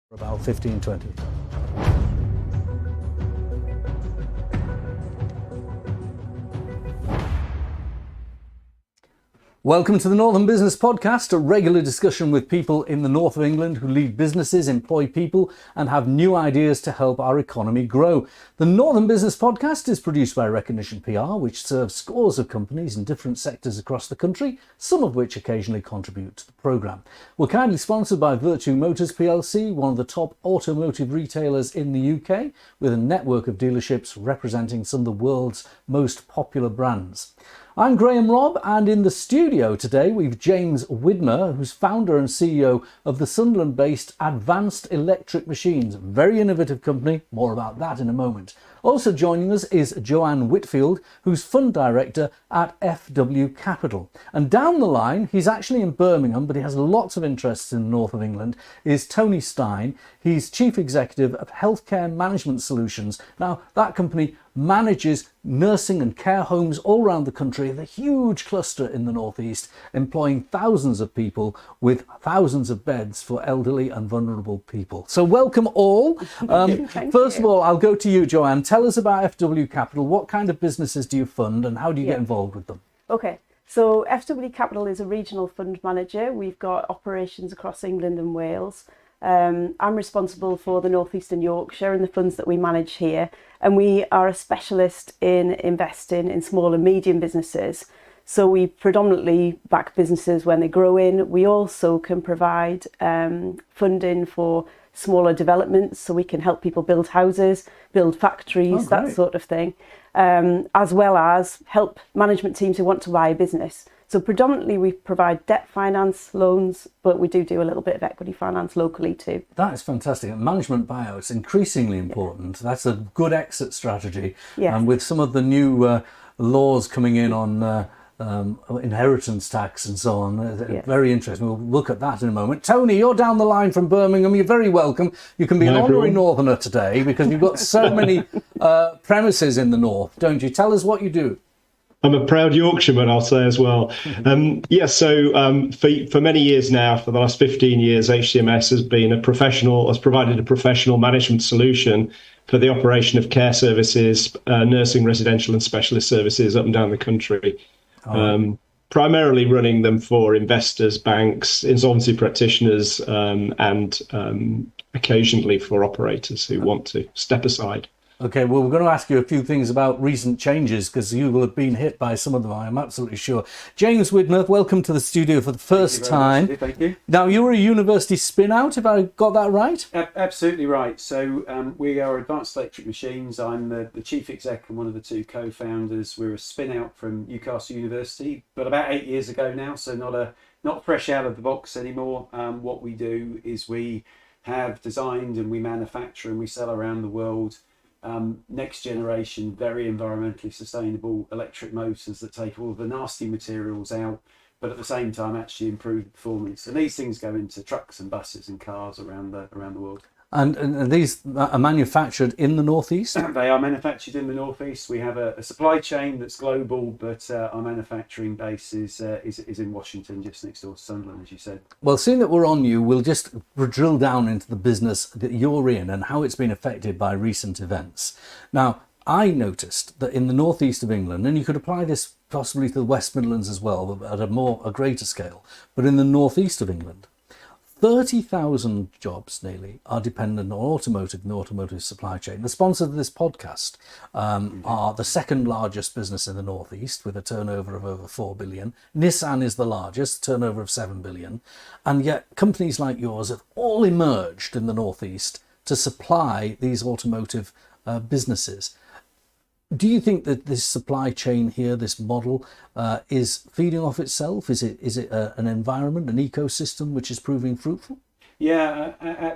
About 15, 20. Welcome to the Northern Business Podcast, a regular discussion with people in the north of England who lead businesses, employ people, and have new ideas to help our economy grow. The Northern Business Podcast is produced by Recognition PR, which serves scores of companies in different sectors across the country, some of which occasionally contribute to the programme. We're kindly sponsored by Virtue Motors plc, one of the top automotive retailers in the UK, with a network of dealerships representing some of the world's most popular brands. I'm Graham Robb, and in the studio today we've James Widmer, who's founder and CEO of the Sunderland-based Advanced Electric Machines, a very innovative company. More about that in a moment. Also joining us is Joanne Whitfield, who's fund director at FW Capital. And down the line, he's actually in Birmingham, but he has lots of interests in the north of England, is Tony Stein. He's chief executive of Healthcare Management Solutions. Now, that company manages nursing and care homes all around the country, the huge cluster in the northeast, employing thousands of people with thousands of beds for elderly and vulnerable people. So welcome all. First of all, I'll go to you, Joanne. Tell us about FW Capital. What kind of businesses do you fund and how do you get involved with them? Okay, so FW Capital is a regional fund manager. We've got operations across England and Wales. I'm responsible for the North East and Yorkshire and the funds that we manage here, and we are a specialist in investing in small and medium businesses. So we predominantly back businesses when they grow in. We also can provide funding for smaller developments, so we can help people build houses, build factories, that sort of thing, as well as help management teams who want to buy a business. So predominantly we provide debt finance, loans, but we do a little bit of equity finance locally too. That is fantastic. Management buyouts, increasingly important. That's a good exit strategy. Yes. And with some of the new laws coming in on inheritance tax and so on, very interesting. We'll look at that in a moment. Tony, you're down the line from Birmingham. You're very welcome. You can be an honorary northerner today because you've got so many premises in the north, don't you? Tell us what you do. I'm a proud Yorkshireman, I'll say as well. For many years now, for the last 15 years, HCMS has provided a professional management solution for the operation of care services, nursing, residential and specialist services up and down the country. Primarily running them for investors, banks, insolvency practitioners, and occasionally for operators who want to step aside. Okay, well, we're going to ask you a few things about recent changes because you will have been hit by some of them, I'm absolutely sure. James Widmer, welcome to the studio for the first time. Thank you. Now, you were a university spin-out, if I got that right? Absolutely right. So we are Advanced Electric Machines. I'm the chief exec and one of the two co-founders. We're a spin-out from Newcastle University, but about 8 years ago now, so not fresh out of the box anymore. What we do is we have designed and we manufacture and we sell around the world next generation, very environmentally sustainable electric motors that take all of the nasty materials out, but at the same time actually improve performance. And these things go into trucks and buses and cars around the world. And these are manufactured in the northeast? They are manufactured in the northeast. We have a supply chain that's global, but our manufacturing base is in Washington, just next door to Sunderland, as you said. Well, seeing that we're on you, we'll just drill down into the business that you're in and how it's been affected by recent events. Now, I noticed that in the northeast of England, and you could apply this possibly to the West Midlands as well, but at a greater scale, but in the northeast of England, 30,000 jobs nearly are dependent on automotive and the automotive supply chain. The sponsors of this podcast are the second largest business in the northeast with a turnover of over 4 billion. Nissan is the largest, turnover of 7 billion. And yet companies like yours have all emerged in the northeast to supply these automotive businesses. Do you think that this supply chain here, this model, is feeding off itself? Is it an environment, an ecosystem which is proving fruitful? Yeah,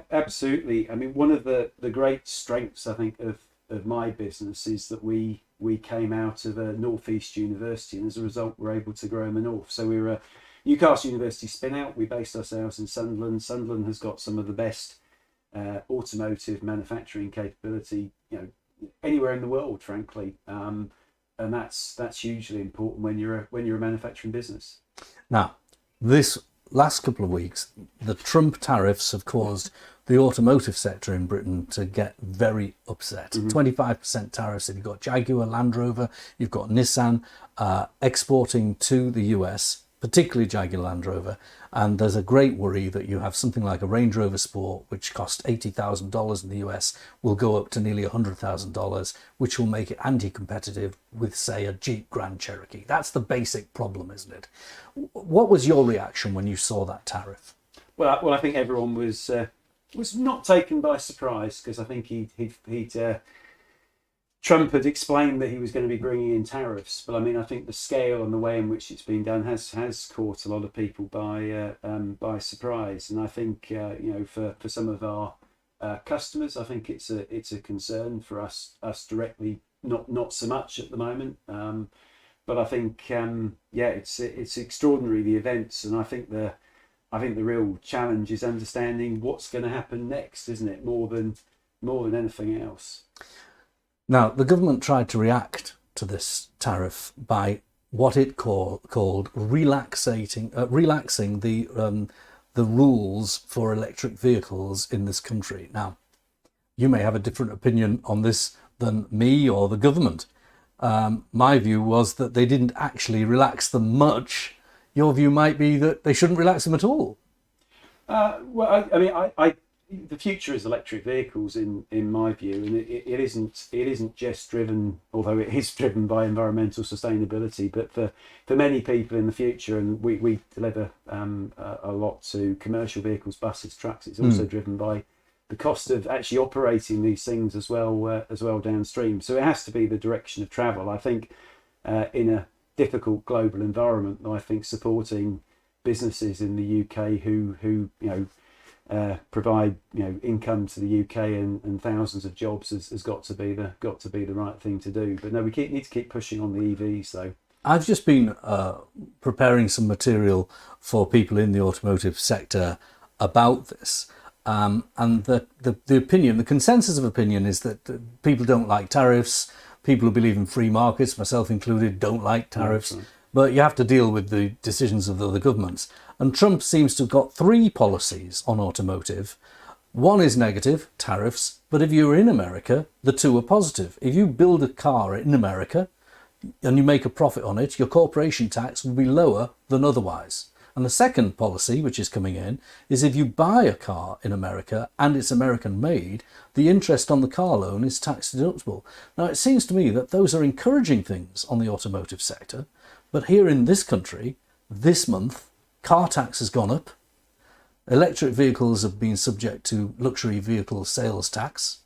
absolutely. I mean, one of the great strengths, I think, of my business is that we came out of a Northeast university, and as a result, we're able to grow in the north. So we were a Newcastle University spin-out. We based ourselves in Sunderland. Sunderland has got some of the best automotive manufacturing capability, anywhere in the world, frankly, and that's hugely important when you're a manufacturing business. Now, this last couple of weeks, the Trump tariffs have caused the automotive sector in Britain to get very upset. 25% tariffs if you've got Jaguar, Land Rover, you've got Nissan exporting to the US, particularly Jaguar Land Rover. And there's a great worry that you have something like a Range Rover Sport, which cost $80,000 in the US, will go up to nearly $100,000, which will make it anti-competitive with, say, a Jeep Grand Cherokee. That's the basic problem, isn't it? What was your reaction when you saw that tariff? Well, I think everyone was not taken by surprise, because I think Trump had explained that he was going to be bringing in tariffs, but I mean, I think the scale and the way in which it's been done has caught a lot of people by surprise. And I think for some of our customers, I think it's a concern. For us directly, not so much at the moment. But I think it's extraordinary, the events, and I think the real challenge is understanding what's going to happen next, isn't it? More than anything else. Now, the government tried to react to this tariff by what it called relaxing the rules for electric vehicles in this country. Now, you may have a different opinion on this than me or the government. My view was that they didn't actually relax them much. Your view might be that they shouldn't relax them at all. The future is electric vehicles in my view, and it isn't just driven, although it is driven by environmental sustainability, but for many people in the future, and we deliver a lot to commercial vehicles, buses, trucks. It's also driven by the cost of actually operating these things as well downstream. So it has to be the direction of travel. I think in a difficult global environment, I think supporting businesses in the UK who provide income to the UK and thousands of jobs has got to be the right thing to do. But no, we need to keep pushing on the EVs though. I've just been preparing some material for people in the automotive sector about this, and the opinion, the consensus of opinion, is that people don't like tariffs. People who believe in free markets, myself included, don't like tariffs. Right. But you have to deal with the decisions of the other governments. And Trump seems to have got three policies on automotive. One is negative, tariffs, but if you're in America, the two are positive. If you build a car in America and you make a profit on it, your corporation tax will be lower than otherwise. And the second policy, which is coming in, is if you buy a car in America and it's American made, the interest on the car loan is tax deductible. Now, it seems to me that those are encouraging things on the automotive sector. But here in this country, this month, car tax has gone up. Electric vehicles have been subject to luxury vehicle sales tax.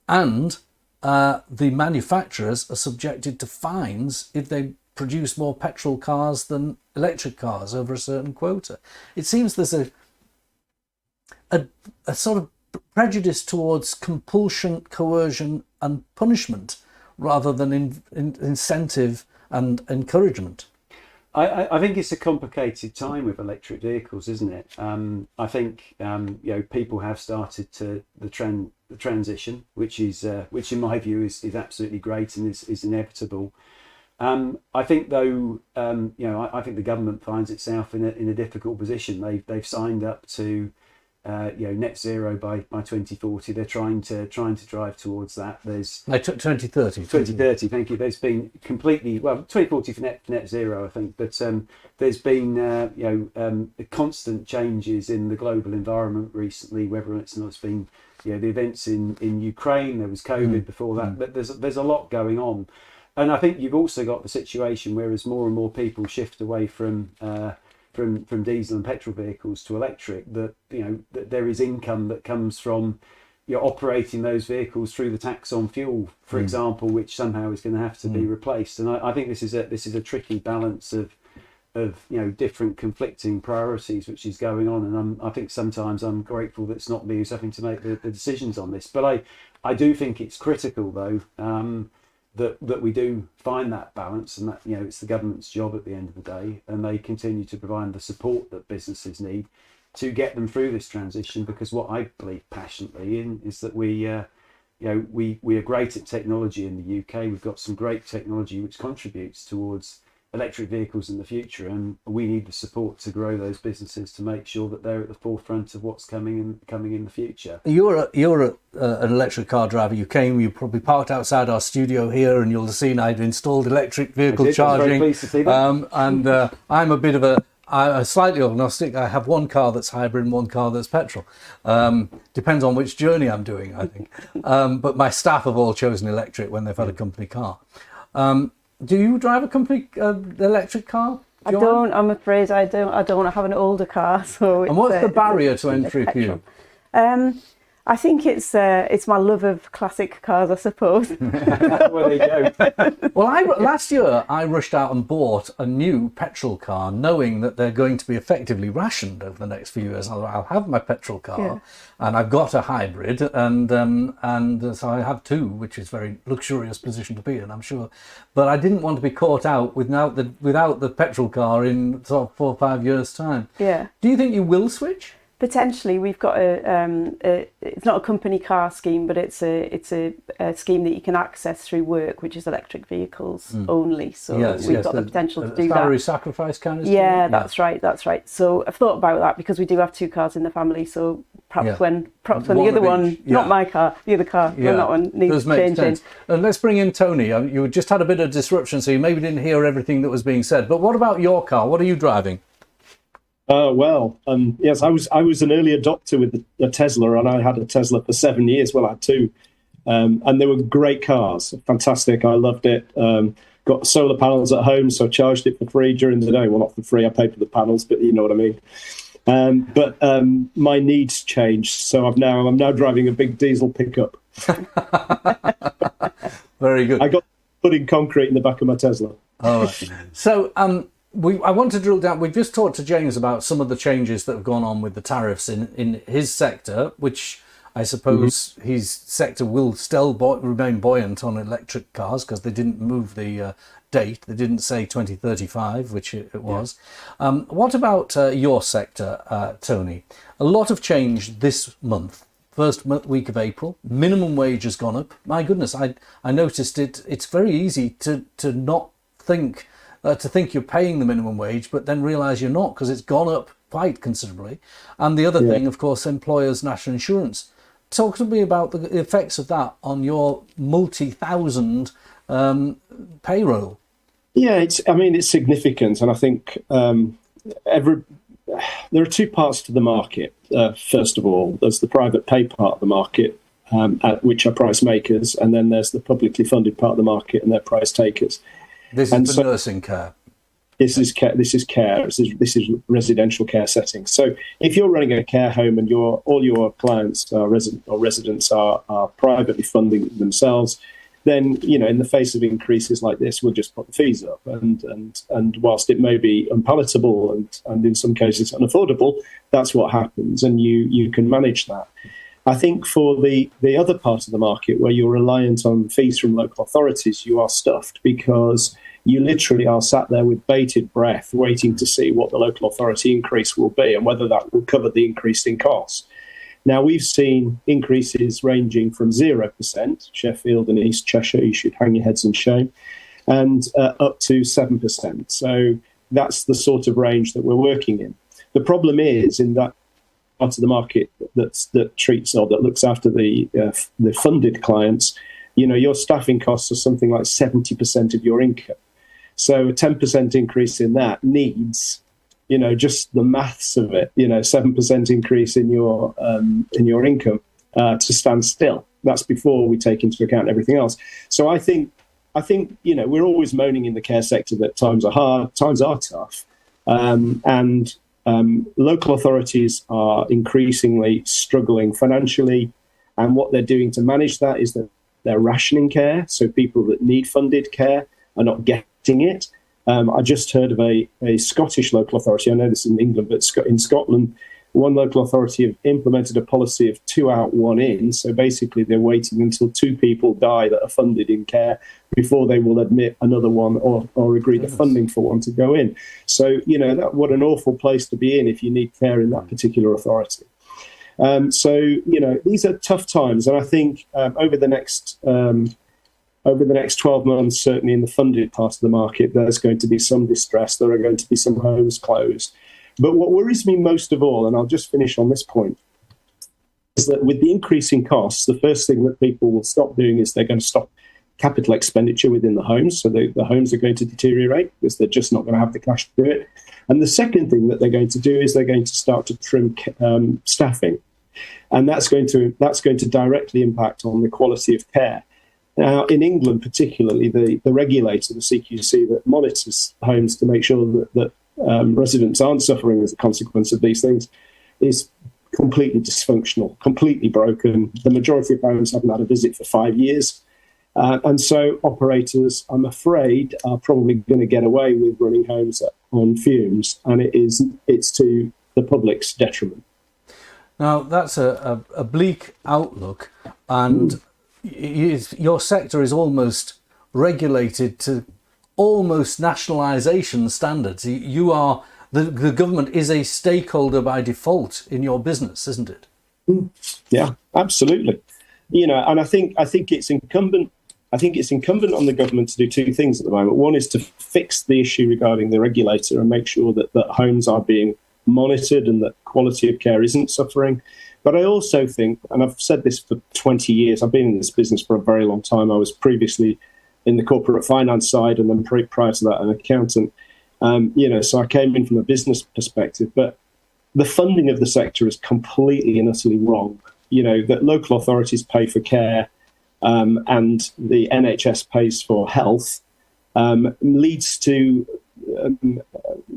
And the manufacturers are subjected to fines if they produce more petrol cars than electric cars over a certain quota. It seems there's a sort of prejudice towards compulsion, coercion and punishment rather than incentive and encouragement. I think it's a complicated time with electric vehicles, isn't it? I think people have started to the transition, which in my view is absolutely great and is inevitable. I think though, I think the government finds itself in a difficult position. They've signed up to net zero by 2040. They're trying to drive towards that. There's 2030. 2030. Thank you. There's been 2040 for net zero, I think. But there's been constant changes in the global environment recently. Whether it's been the events in Ukraine, there was COVID before that. But there's a lot going on, and I think you've also got the situation where as more and more people shift away from diesel and petrol vehicles to electric, that there is income that comes from operating those vehicles through the tax on fuel, for example, which somehow is going to have to be replaced. And I think this is a tricky balance of different conflicting priorities which is going on. And I think sometimes I'm grateful that it's not me who's having to make the decisions on this. But I do think it's critical though that we do find that balance, and that it's the government's job at the end of the day, and they continue to provide the support that businesses need to get them through this transition. Because what I believe passionately in is that we are great at technology in the UK. We've got some great technology which contributes towards electric vehicles in the future, and we need the support to grow those businesses to make sure that they're at the forefront of what's coming in the future. You're an electric car driver. You probably parked outside our studio here, and you'll have seen I'd installed electric vehicle charging. I was very pleased to see that. And I'm a bit of a slightly agnostic. I have one car that's hybrid and one car that's petrol. Depends on which journey I'm doing, I think. But my staff have all chosen electric when they've had a company car. Do you drive a company electric car, Joanne? I don't. I'm afraid I don't. I don't have an older car, so. And what's the barrier to entry for you? I think it's my love of classic cars, I suppose. Well, there you go. Well, last year I rushed out and bought a new petrol car, knowing that they're going to be effectively rationed over the next few years. I'll have my petrol car, and I've got a hybrid, and so I have two, which is a very luxurious position to be in, I'm sure. But I didn't want to be caught out without the petrol car in sort of 4 or 5 years' time. Yeah. Do you think you will switch? Potentially, we've got it's not a company car scheme, but it's a scheme that you can access through work, which is electric vehicles only. So we've got the potential to do that. Salary sacrifice kind of. Yeah, that's right. So I've thought about that because we do have 2 cars in the family. So perhaps when the other one, not my car, the other car, when that one needs changing. And let's bring in Tony. You just had a bit of disruption, so you maybe didn't hear everything that was being said. But what about your car? What are you driving? Yes, I was an early adopter with the Tesla, and I had a Tesla for 7 years. Well, I had 2, and they were great cars, fantastic. I loved it. Got solar panels at home, so I charged it for free during the day. Well, not for free, I paid for the panels, but you know what I mean. But my needs changed, so I'm now driving a big diesel pickup. Very good. I got putting concrete in the back of my Tesla. All right. So I want to drill down. We've just talked to James about some of the changes that have gone on with the tariffs in his sector, which I suppose his sector will still remain buoyant on electric cars because they didn't move the date. They didn't say 2035, which it was. What about your sector, Tony? A lot of change this month. First week of April, minimum wage has gone up. My goodness, I noticed it. It's very easy to not think. To think you're paying the minimum wage, but then realise you're not because it's gone up quite considerably. And the other thing, of course, employers' national insurance. Talk to me about the effects of that on your multi-thousand payroll. Yeah, it's significant, and I think there are 2 parts to the market. First of all, there's the private pay part of the market, which are price makers, and then there's the publicly funded part of the market, and they're price takers. This is for nursing care. This is care. This is residential care settings. So if you're running a care home and all your clients are residents are privately funding themselves, then in the face of increases like this, we'll just put the fees up. And whilst it may be unpalatable and in some cases unaffordable, that's what happens, and you can manage that. I think for the other part of the market where you're reliant on fees from local authorities, you are stuffed because you literally are sat there with bated breath waiting to see what the local authority increase will be and whether that will cover the increase in costs. Now, we've seen increases ranging from 0%, Sheffield and East Cheshire, you should hang your heads in shame, and up to 7%. So that's the sort of range that we're working in. The problem is in that part of the market that treats or that looks after the funded clients, your staffing costs are something like 70% of your income. So a 10% increase in that needs, just the maths of it, 7% increase in your income to stand still. That's before we take into account everything else. So I think we're always moaning in the care sector that times are hard, times are tough, and local authorities are increasingly struggling financially, and what they're doing to manage that is that they're rationing care. So people that need funded care are not getting it. I just heard of a Scottish local authority. I know this in England, but in Scotland, one local authority have implemented a policy of 2 out, 1 in. So basically, they're waiting until 2 people die that are funded in care before they will admit another one or agree the funding for one to go in. So, what an awful place to be in if you need care in that particular authority. So, these are tough times. And I think over the next over the next 12 months, certainly in the funded part of the market, there's going to be some distress. There are going to be some homes closed. But what worries me most of all, and I'll just finish on this point, is that with the increasing costs, the first thing that people will stop doing is they're going to stop capital expenditure within the homes. So the homes are going to deteriorate because they're just not going to have the cash to do it. And the second thing that they're going to do is they're going to start to trim staffing. And that's going to directly impact on the quality of care. Now, in England particularly, the regulator, the CQC, that monitors homes to make sure that residents aren't suffering as a consequence of these things, is completely dysfunctional, completely broken. The majority of homes haven't had a visit for 5 years. And so operators, I'm afraid, are probably going to get away with running homes on fumes, and it's to the public's detriment. Now, that's a bleak outlook, and your sector is almost regulated to almost nationalisation standards. You are the government is a stakeholder by default in your business, isn't it? Yeah, absolutely. And I think it's incumbent. I think it's incumbent on the government to do two things at the moment. One is to fix the issue regarding the regulator and make sure that homes are being monitored and that quality of care isn't suffering. But I also think, and I've said this for 20 years, I've been in this business for a very long time. I was previously in the corporate finance side, and then prior to that, an accountant. So I came in from a business perspective. But the funding of the sector is completely and utterly wrong. That local authorities pay for care and the NHS pays for health leads to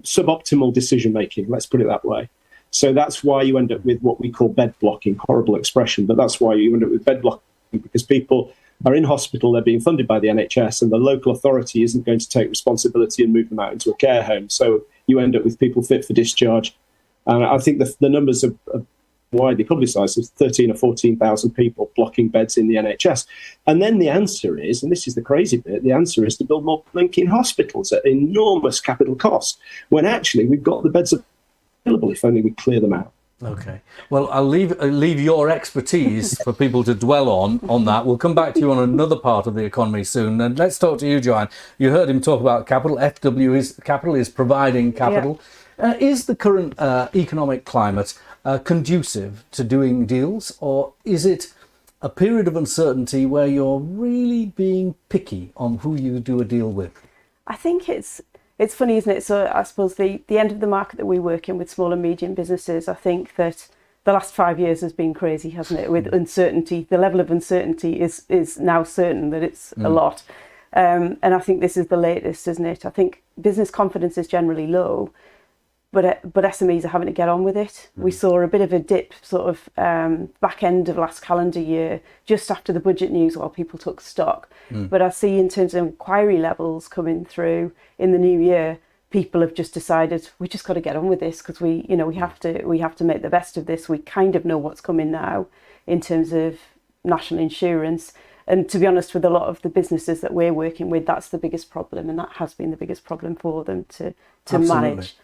suboptimal decision making. Let's put it that way. So that's why you end up with what we call bed blocking. Horrible expression, but that's why you end up with bed blocking, because people are in hospital, they're being funded by the NHS, and the local authority isn't going to take responsibility and move them out into a care home. So you end up with people fit for discharge. And I think the numbers are widely publicised as 13 or 14,000 people blocking beds in the NHS. And then the answer is, and this is the crazy bit, the answer is to build more blinking hospitals at enormous capital cost, when actually we've got the beds available if only we clear them out. Okay. Well, I'll leave your expertise for people to dwell on that. We'll come back to you on another part of the economy soon. And let's talk to you, Joanne. You heard him talk about capital. Capital is providing capital. Yeah. Is the current economic climate conducive to doing deals, or is it a period of uncertainty where you're really being picky on who you do a deal with? I think it's funny, isn't it? So I suppose the end of the market that we work in with small and medium businesses, I think that the last 5 years has been crazy, hasn't it? With uncertainty, the level of uncertainty is now certain that it's a lot. And I think this is the latest, isn't it? I think business confidence is generally low, but SMEs are having to get on with it. We saw a bit of a dip sort of back end of last calendar year, just after the budget news, while people took stock. But I see in terms of inquiry levels coming through in the new year, people have just decided we just got to get on with this, because we have to make the best of this. We kind of know what's coming now in terms of national insurance. And to be honest, with a lot of the businesses that we're working with, that's the biggest problem, and that has been the biggest problem for them to manage.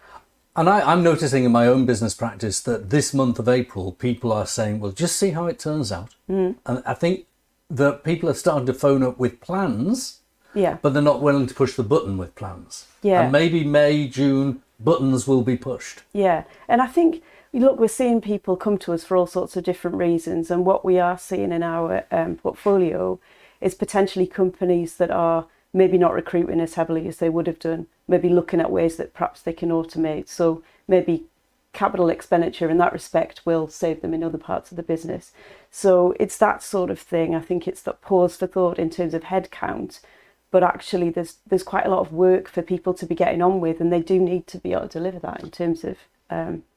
And I'm noticing in my own business practice that this month of April, people are saying, well, just see how it turns out. And I think that people are starting to phone up with plans, but they're not willing to push the button with plans. And maybe May, June, buttons will be pushed. Yeah. And I think, look, we're seeing people come to us for all sorts of different reasons. And what we are seeing in our portfolio is potentially companies that are maybe not recruiting as heavily as they would have done, maybe looking at ways that perhaps they can automate. So maybe capital expenditure in that respect will save them in other parts of the business. So it's that sort of thing. I think it's that pause for thought in terms of headcount, but actually there's quite a lot of work for people to be getting on with, and they do need to be able to deliver that in terms of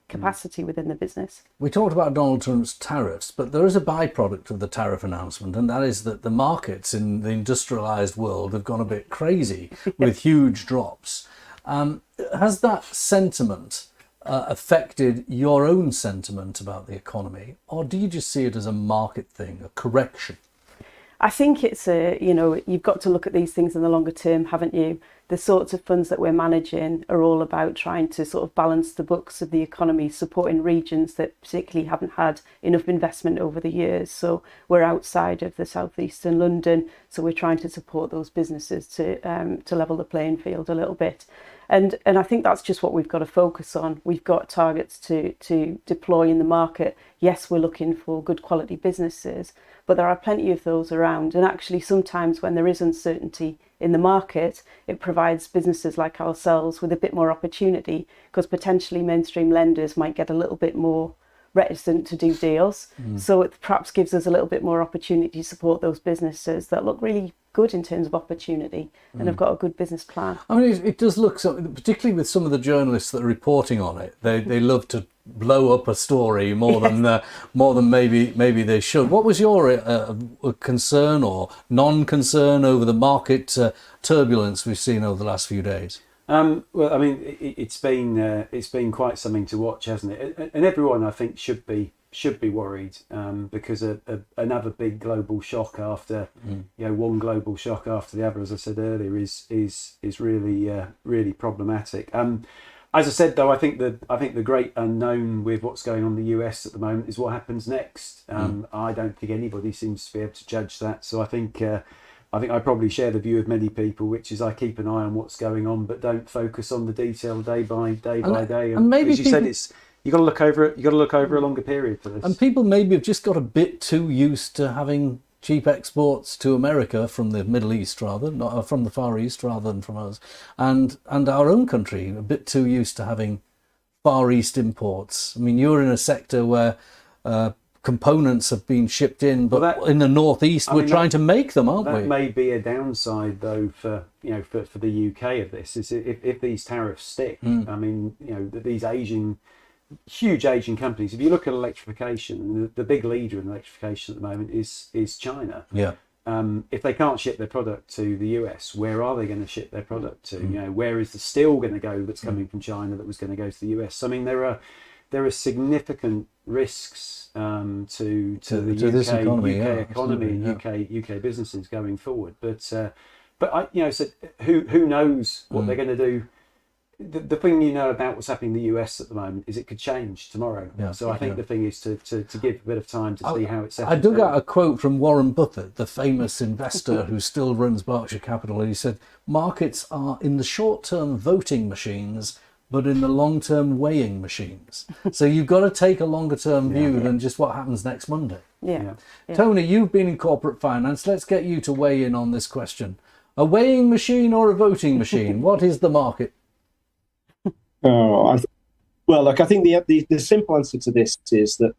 capacity within the business. We talked about Donald Trump's tariffs, but there is a byproduct of the tariff announcement, and that is that the markets in the industrialized world have gone a bit crazy with huge drops. Has that sentiment affected your own sentiment about the economy, or do you just see it as a market thing, a correction? I think it's you've got to look at these things in the longer term, haven't you? The sorts of funds that we're managing are all about trying to sort of balance the books of the economy, supporting regions that particularly haven't had enough investment over the years. So we're outside of the southeastern London, so we're trying to support those businesses to level the playing field a little bit. And I think that's just what we've got to focus on. We've got targets to deploy in the market. Yes, we're looking for good quality businesses, but there are plenty of those around. And actually, sometimes when there is uncertainty in the market, it provides businesses like ourselves with a bit more opportunity, because potentially mainstream lenders might get a little bit more reticent to do deals. So it perhaps gives us a little bit more opportunity to support those businesses that look really good in terms of opportunity and have got a good business plan. I mean, it does look, particularly with some of the journalists that are reporting on it, they love to blow up a story more than maybe they should. What was your concern or non-concern over the market turbulence we've seen over the last few days? Well, I mean, it's been quite something to watch, hasn't it? And everyone, I think, should be worried because another big global shock after one global shock after the other, as I said earlier, is really problematic. As I said, though, I think the great unknown with what's going on in the US at the moment is what happens next. I don't think anybody seems to be able to judge that. So I think I probably share the view of many people, which is I keep an eye on what's going on, but don't focus on the detail day by day. And maybe as you said, you got to look over it. You got to look over a longer period for this. And people maybe have just got a bit too used to having cheap exports to America from the Middle East, not from the Far East, rather than from us, and our own country a bit too used to having Far East imports. I mean, you're in a sector where components have been shipped in, but in the northeast we're trying to make them, aren't we? That may be a downside, though, for the UK of this, is if these tariffs stick. I mean, these huge Asian companies. If you look at electrification, the big leader in electrification at the moment is China. Yeah. If they can't ship their product to the US, where are they going to ship their product to? Where is the steel going to go that's coming from China that was going to go to the US? I mean, there are significant risks to the UK economy and UK businesses going forward. But so who knows what they're going to do? The thing about what's happening in the US at the moment is it could change tomorrow. Yeah, so I think the thing is to give a bit of time to see how it settles. I dug out a quote from Warren Buffett, the famous investor who still runs Berkshire Capital, and he said, "Markets are in the short term voting machines, but in the long term weighing machines." So you've got to take a longer term view than just what happens next Monday. Yeah. Tony, you've been in corporate finance. Let's get you to weigh in on this question. A weighing machine or a voting machine? What is the market? I think the simple answer to this is that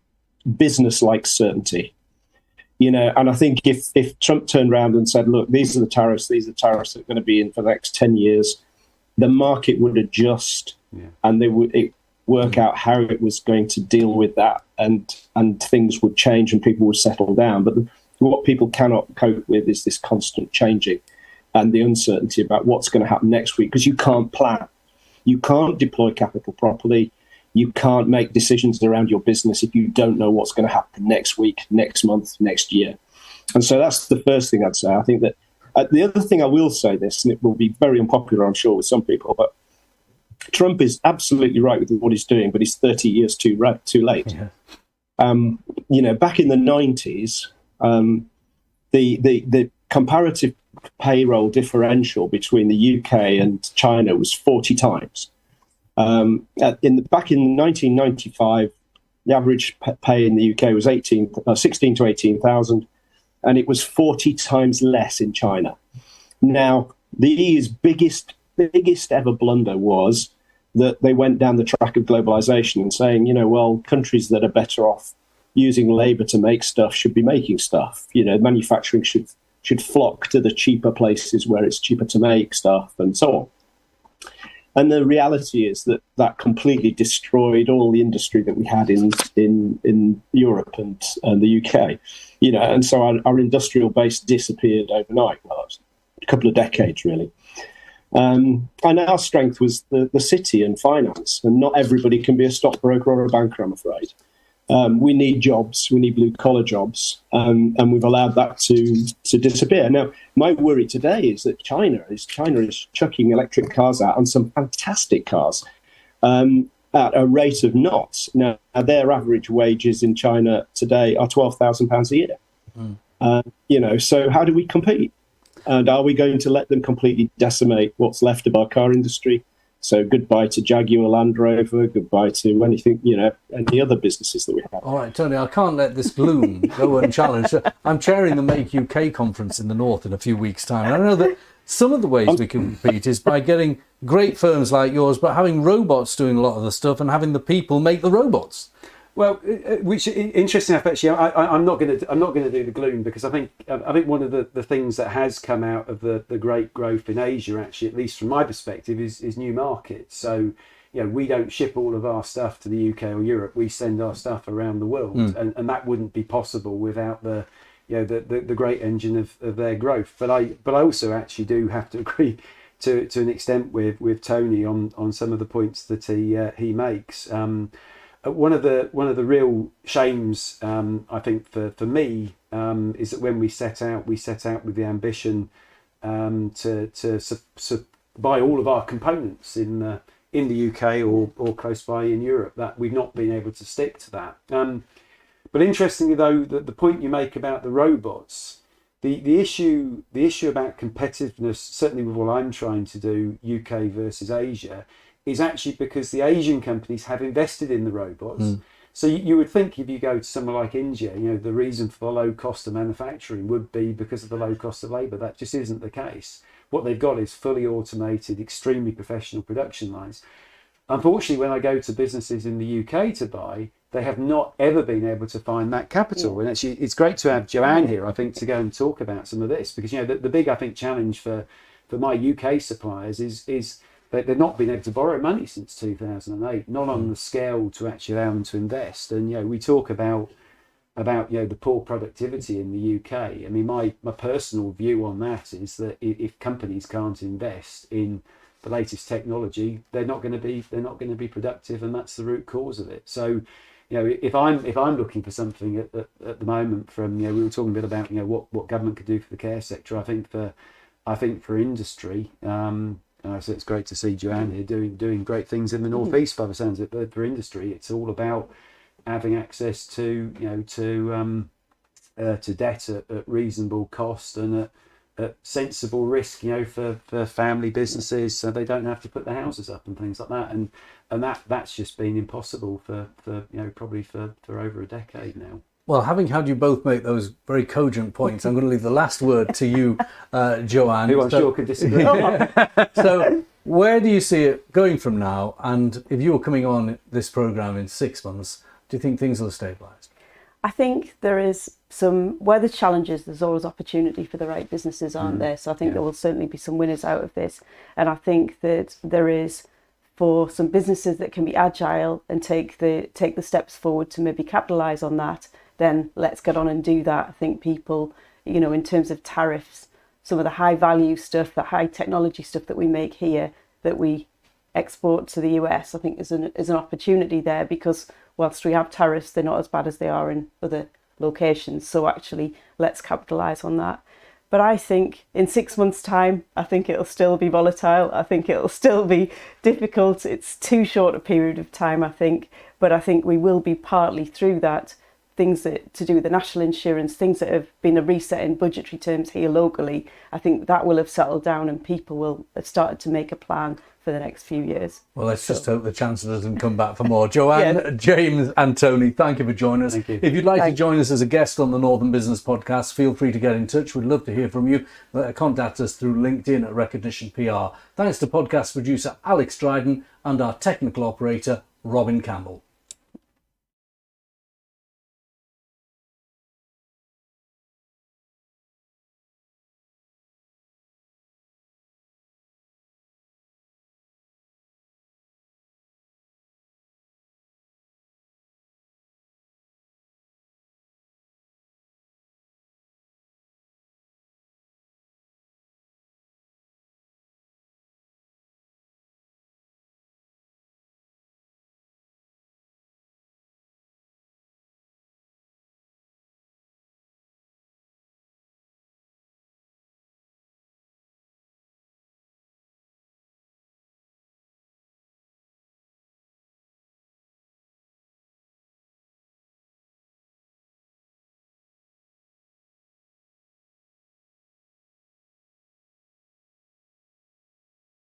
business likes certainty. And I think if Trump turned around and said, look, these are the tariffs that are going to be in for the next 10 years, the market would adjust and they would work out how it was going to deal with that, and things would change and people would settle down. But what people cannot cope with is this constant changing and the uncertainty about what's going to happen next week, because you can't plan. You can't deploy capital properly. You can't make decisions around your business if you don't know what's going to happen next week, next month, next year. And so that's the first thing I'd say. I think that the other thing I will say this, and it will be very unpopular, I'm sure, with some people, but Trump is absolutely right with what he's doing, but he's 30 years too late. Yeah. Back in the 90s, the comparative payroll differential between the UK and China was 40 times. Back in 1995, the average pay in the UK was 16 to 18,000, and it was 40 times less in China. Now, the EU's biggest ever blunder was that they went down the track of globalization and saying, countries that are better off using labor to make stuff should be making stuff. Manufacturing should flock to the cheaper places where it's cheaper to make stuff, and so on. And the reality is that completely destroyed all the industry that we had in Europe and the UK, and so our industrial base disappeared overnight. Well, it was a couple of decades, really. And our strength was the city and finance, and not everybody can be a stockbroker or a banker, I'm afraid. We need jobs. We need blue-collar jobs, and we've allowed that to disappear. Now, my worry today is that China is chucking electric cars out, and some fantastic cars, at a rate of knots. Now, their average wages in China today are £12,000 a year. So how do we compete? And are we going to let them completely decimate what's left of our car industry? So goodbye to Jaguar Land Rover, goodbye to anything, any other businesses that we have. All right, Tony, I can't let this gloom go unchallenged. I'm chairing the Make UK conference in the North in a few weeks' time. And I know that some of the ways we can compete is by getting great firms like yours, but having robots doing a lot of the stuff and having the people make the robots. Well, which interesting enough, actually, I'm not going to do the gloom, because I think one of the things that has come out of the great growth in Asia, actually, at least from my perspective, is new markets. So, we don't ship all of our stuff to the UK or Europe. We send our stuff around the world, and that wouldn't be possible without the great engine of their growth. But I also actually do have to agree to an extent with Tony on some of the points that he makes. One of the real shames, I think for me, is that when we set out with the ambition to buy all of our components in the UK or close by in Europe, that we've not been able to stick to that. But interestingly, though, the point you make about the robots, the issue about competitiveness, certainly with what I'm trying to do, UK versus Asia, is actually because the Asian companies have invested in the robots. So you would think, if you go to somewhere like India, the reason for the low cost of manufacturing would be because of the low cost of labour. That just isn't the case. What they've got is fully automated, extremely professional production lines. Unfortunately, when I go to businesses in the UK to buy, they have not ever been able to find that capital. And actually, it's great to have Joanne here, I think, to go and talk about some of this, because the big, I think, challenge for my UK suppliers is they've not been able to borrow money since 2008, not on the scale to actually allow them to invest. And we talk about the poor productivity in the UK. I mean, my personal view on that is that if companies can't invest in the latest technology, they're not going to be productive, and that's the root cause of it. So, if I'm looking for something at the moment from we were talking a bit about what government could do for the care sector. I think for industry. So it's great to see Joanne here doing great things in the northeast. By the sounds of it, but for industry, it's all about having access to debt at reasonable cost and at sensible risk, for family businesses, so they don't have to put their houses up and things like that. And that's just been impossible for probably for over a decade now. Well, having had you both make those very cogent points, I'm going to leave the last word to you, Joanne. Who I'm sure could disagree. So, where do you see it going from now? And if you were coming on this programme in 6 months, do you think things will have stabilised? I think there is where there's challenges, there's always opportunity for the right businesses, aren't there? So I think there will certainly be some winners out of this. And I think that there is, for some businesses that can be agile and take the steps forward to maybe capitalise on that, then let's get on and do that. I think people, in terms of tariffs, some of the high value stuff, the high technology stuff that we make here, that we export to the US, I think is an opportunity there, because whilst we have tariffs, they're not as bad as they are in other locations. So actually, let's capitalise on that. But I think in 6 months' time, I think it'll still be volatile. I think it'll still be difficult. It's too short a period of time, I think. But I think we will be partly through that. Things that to do with the national insurance, things that have been a reset in budgetary terms here locally, I think that will have settled down and people will have started to make a plan for the next few years. Well, let's just hope the Chancellor doesn't come back for more. Joanne, James and Tony, thank you for joining us. Thank you. If you'd like to join us as a guest on the Northern Business Podcast, feel free to get in touch. We'd love to hear from you. Contact us through LinkedIn at Recognition PR. Thanks to podcast producer Alex Dryden and our technical operator, Robin Campbell.